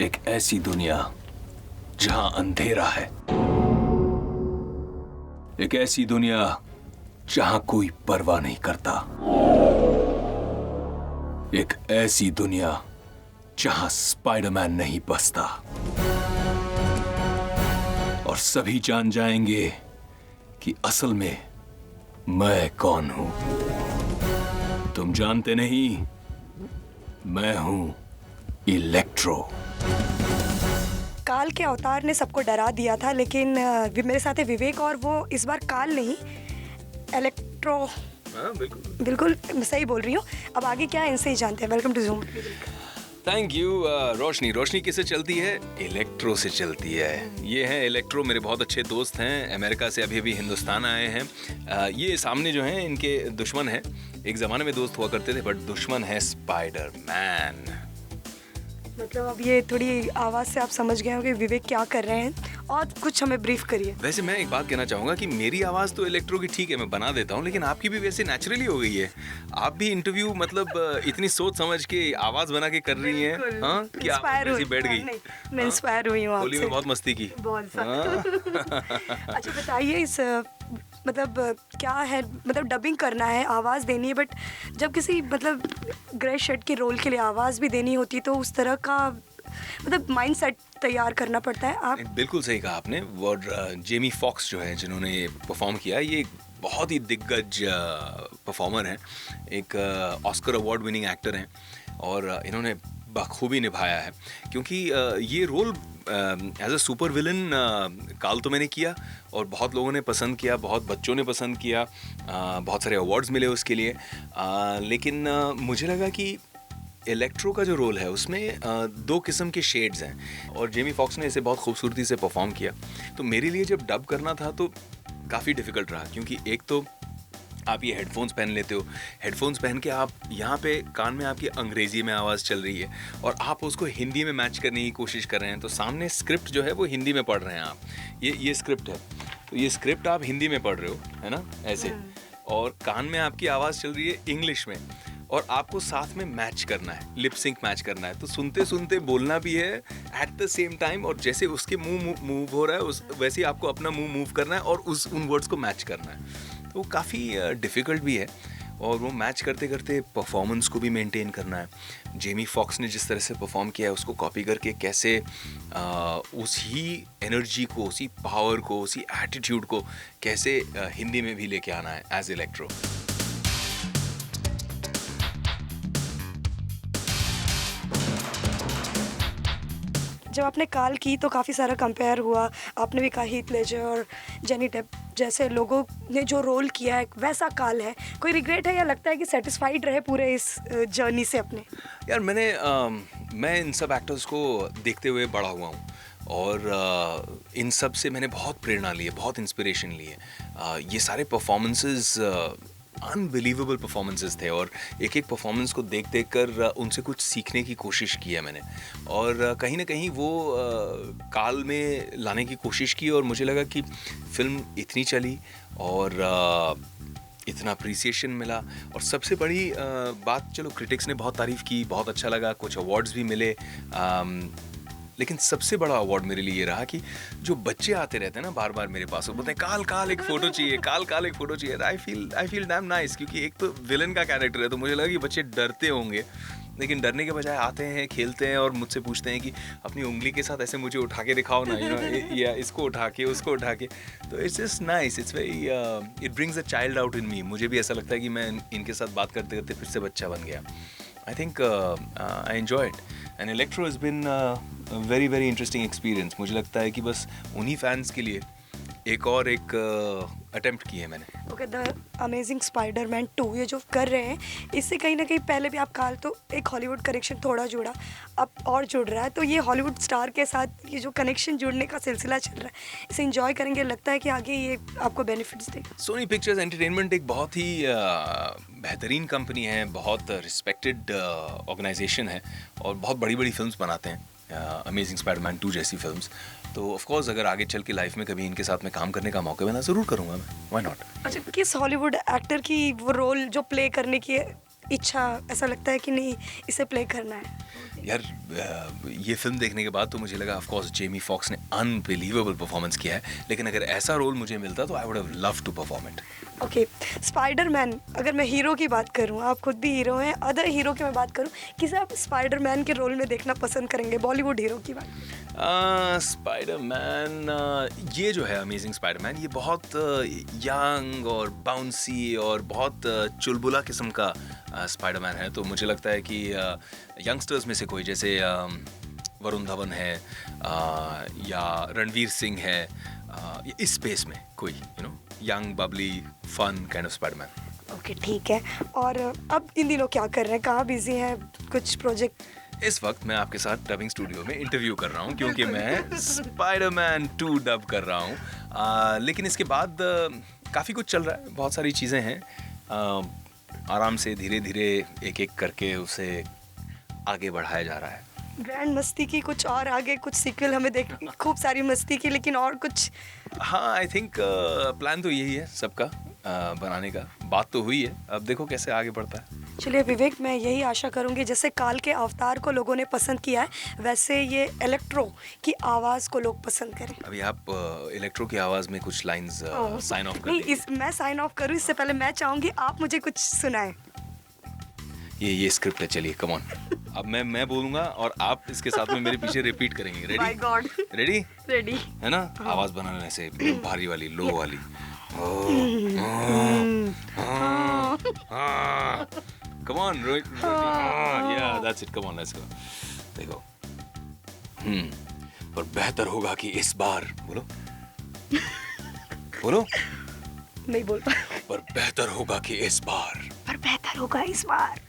एक ऐसी दुनिया जहां अंधेरा है, एक ऐसी दुनिया जहां कोई परवाह नहीं करता, एक ऐसी दुनिया जहां स्पाइडरमैन नहीं बसता और सभी जान जाएंगे कि असल में मैं कौन हूं। तुम जानते नहीं, मैं हूं इलेक्ट्रो। काल के अवतार ने सबको डरा दिया था, लेकिन मेरे साथ है विवेक और वो इस बार काल नहीं, इलेक्ट्रो। बिल्कुल बिल्कुल सही बोल रही हूँ। अब आगे क्या है इनसे ही जानते हैं। Welcome to Zoom. Thank you. रोशनी किससे चलती है? इलेक्ट्रो से चलती है। ये है इलेक्ट्रो, मेरे बहुत अच्छे दोस्त हैं, अमेरिका से अभी हिंदुस्तान आए हैं। ये सामने जो हैं इनके दुश्मन हैं। एक ज़माने में दोस्त हुआ करते थे, बट दुश्मन है स्पाइडरमैन। मतलब अब ये थोड़ी आवाज़ से आप समझ गए हो कि विवेक क्या कर रहे हैं, और कुछ हमें ब्रीफ करिए। वैसे मैं एक बात कहना चाहूँगा कि मेरी आवाज़ तो इलेक्ट्रो की ठीक है, मैं बना देता हूँ, लेकिन आपकी भी वैसे नेचुरली हो गई है। आप भी इंटरव्यू मतलब इतनी सोच समझ के आवाज़ बना के कर रही हैं, हाँ? कि आप वैसी बैठ गई। मैं इंस्पायर हुई हूँ होली आपसे। में बहुत मस्ती की। बहुत ज़्यादा। अच्छा बताइए, इस मतलब क्या है, मतलब डबिंग करना है, आवाज़ देनी है, बट जब किसी मतलब ग्रे शेड के रोल के लिए आवाज़ भी देनी होती है तो उस तरह का मतलब माइंडसेट तैयार करना पड़ता है। आप बिल्कुल सही कहा आपने। और जेमी फॉक्स जो है, जिन्होंने परफॉर्म किया, ये बहुत ही दिग्गज परफॉर्मर हैं, एक ऑस्कर अवार्ड विनिंग एक्टर हैं, और इन्होंने बखूबी निभाया है। क्योंकि ये role as a super villain काल तो मैंने किया और बहुत लोगों ने पसंद किया, बहुत बच्चों ने पसंद किया, बहुत सारे अवार्ड्स मिले उसके लिए, लेकिन मुझे लगा कि इलेक्ट्रो का जो रोल है उसमें दो किस्म के शेड्स हैं, और जेमी फॉक्स ने इसे बहुत खूबसूरती से परफॉर्म किया। तो मेरे लिए जब डब करना था तो काफ़ी डिफ़िकल्ट रहा, क्योंकि एक तो आप ये हेडफोन्स पहन लेते हो, हेडफोन्स पहन के आप यहाँ पे कान में आपकी अंग्रेज़ी में आवाज़ चल रही है और आप उसको हिंदी में मैच करने की कोशिश कर रहे हैं, तो सामने स्क्रिप्ट जो है वो हिंदी में पढ़ रहे हैं आप। ये स्क्रिप्ट है, तो ये स्क्रिप्ट आप हिंदी में पढ़ रहे हो, है ना, ऐसे, और कान में आपकी आवाज़ चल रही है इंग्लिश में, और आपको साथ में मैच करना है, लिप सिंक मैच करना है। तो सुनते सुनते बोलना भी है एट द सेम टाइम, और जैसे उसके मुंह मूव हो रहा है वैसे ही आपको अपना मुंह मूव करना है और उन वर्ड्स को मैच करना है। तो काफ़ी डिफ़िकल्ट भी है, और वो मैच करते करते परफॉर्मेंस को भी मेंटेन करना है। जेमी फॉक्स ने जिस तरह से परफॉर्म किया है उसको कॉपी करके कैसे उसी एनर्जी को, उसी पावर को, उसी एटीट्यूड को कैसे हिंदी में भी लेके आना है एज इलेक्ट्रो। जब आपने काल की तो काफ़ी सारा कंपेयर हुआ, आपने भी कहा हीथ लेजर और जेनी डेप जैसे लोगों ने जो रोल किया है वैसा काल है। कोई रिग्रेट है या लगता है कि सेटिस्फाइड रहे पूरे इस जर्नी से अपने? यार मैं इन सब एक्टर्स को देखते हुए बड़ा हुआ हूँ, और इन सब से मैंने बहुत प्रेरणा ली है, बहुत इंस्पिरेशन ली है। ये सारे परफॉर्मेंसेस अनबिलीवेबल परफॉर्मेंसेस थे, और एक एक परफॉर्मेंस को देख देख कर उनसे कुछ सीखने की कोशिश की है मैंने, और कहीं ना कहीं वो काल में लाने की कोशिश की, और मुझे लगा कि फिल्म इतनी चली और इतना अप्रिसिएशन मिला, और सबसे बड़ी बात, चलो क्रिटिक्स ने बहुत तारीफ़ की, बहुत अच्छा लगा, कुछ अवार्ड्स भी मिले, लेकिन सबसे बड़ा अवार्ड मेरे लिए ये रहा कि जो बच्चे आते रहते हैं ना बार बार मेरे पास, वो बोलते हैं काल एक फ़ोटो चाहिए, काल एक फ़ोटो चाहिए। आई फील डैम नाइस, क्योंकि एक तो विलन का कैरेक्टर है, तो मुझे लगा कि बच्चे डरते होंगे, लेकिन डरने के बजाय आते हैं, खेलते हैं, और मुझसे पूछते हैं कि अपनी उंगली के साथ ऐसे मुझे उठा के दिखाओ ना, या इसको उठा के, उसको उठा के। तो it's just nice, it's very, it brings a child out in me. मुझे भी ऐसा लगता है कि मैं इनके साथ बात करते करते फिर से बच्चा बन गया। I think I enjoy it, and Electro has been a very very interesting experience. मुझे लगता है कि बस उन्हीं फैंस के लिए एक अटेम्प्ट की है मैंने। ओके, द अमेजिंग स्पाइडरमैन 2 ये जो कर रहे हैं, इससे कहीं ना कहीं पहले भी आप काल तो एक हॉलीवुड कनेक्शन थोड़ा जुड़ा, अब और जुड़ रहा है, तो ये हॉलीवुड स्टार के साथ ये जो कनेक्शन जुड़ने का सिलसिला चल रहा है, इसे एंजॉय करेंगे, लगता है कि आगे ये आपको बेनिफिट्स देगा। सोनी पिक्चर्स एंटरटेनमेंट एक बहुत ही बेहतरीन कंपनी है, बहुत रिस्पेक्टेड ऑर्गेनाइजेशन है, और बहुत बड़ी बड़ी फिल्म्स बनाते हैं, अमेजिंग स्पाइडरमैन 2 जैसी फिल्म्स। तो ऑफ कोर्स अगर आगे चल के लाइफ में कभी इनके साथ में काम करने का मौका मिला ज़रूर करूँगा मैं, व्हाई नॉट। अच्छा, किस हॉलीवुड एक्टर की वो रोल जो प्ले करने की इच्छा, ऐसा लगता है कि नहीं इसे प्ले करना है? यार ये फिल्म देखने के बाद तो मुझे लगा ऑफ कोर्स जेमी फॉक्स ने अनबिलीवेबल परफॉर्मेंस किया है, लेकिन अगर ऐसा रोल मुझे मिलता तो I would have love to perform it. Okay, Spiderman, अगर मैं हीरो की बात करूं, आप खुद भी हीरो हैं, अदर हीरो की मैं बात करूं, किसे आप स्पाइडरमैन के रोल में देखना पसंद करेंगे, बॉलीवुड हीरो की बात? स्पाइडरमैन, ये जो है अमेजिंग स्पाइडरमैन, ये बहुत यंग और बाउंसी और बहुत चुलबुला किस्म का स्पाइडरमैन है। तो मुझे लगता है कि यंगस्टर्स में से कोई, जैसे वरुण धवन है या रणवीर सिंह है, इस स्पेस में कोई young bubbly fun kind of Spiderman. Okay, ठीक है। और अब इन दिनों क्या कर रहे हैं, कहाँ बिजी हैं, कुछ प्रोजेक्ट? इस वक्त मैं आपके साथ डबिंग स्टूडियो में इंटरव्यू कर रहा हूँ, क्योंकि मैं स्पाइडरमैन 2 डब कर रहा हूँ। लेकिन इसके बाद काफ़ी कुछ चल रहा है, बहुत सारी चीज़ें हैं। आराम से धीरे धीरे एक एक करके उसे आगे बढ़ाया जा रहा है। ग्रैंड मस्ती की कुछ और आगे कुछ सीक्वल हमें देख, खूब सारी मस्ती की, लेकिन और कुछ? हाँ, आई थिंक प्लान तो यही है सबका, बनाने का। बात तो हुई है, अब देखो कैसे आगे बढ़ता है। चलिए विवेक, मैं यही आशा करूंगी जैसे काल के अवतार को लोगों ने पसंद किया है, वैसे ये इलेक्ट्रो की आवाज़ को लोग पसंद करें। अभी आप इलेक्ट्रो की आवाज़ में कुछ लाइंस साइन ऑफ कर नहीं, दीजिए। मैं साइन ऑफ करूं इससे पहले मैं चाहूंगी आप मुझे कुछ सुनाएं। ये स्क्रिप्ट है, चलिए कम ऑन। अब मैं बोलूंगा और आप इसके साथ में मेरे पीछे रिपीट करेंगे। Ready? My God, ready? Ready है ना? आवाज बनाना ऐसे भारी वाली, लो वाली। कम ऑन रोहित, या that's it, come on, let's go. देखो, पर बेहतर होगा कि इस बार, बोलो बोलो, नहीं बोल पा, पर बेहतर होगा कि इस बार पर बेहतर होगा इस बार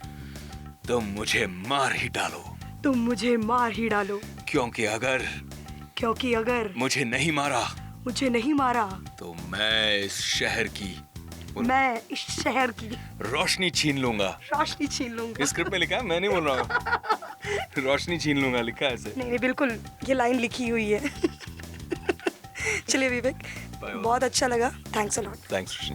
तुम मुझे मार ही डालो, तुम मुझे मार ही डालो, क्योंकि अगर मुझे नहीं मारा तो मैं इस शहर की रोशनी छीन लूंगा। इस स्क्रिप्ट में लिखा है, मैं नहीं बोल रहा हूँ। रोशनी छीन लूंगा लिखा है ऐसे। नहीं, बिल्कुल ये लाइन लिखी हुई है। चलिए विवेक, बहुत अच्छा लगा, थैंक्स अ लॉट। थैंक्स।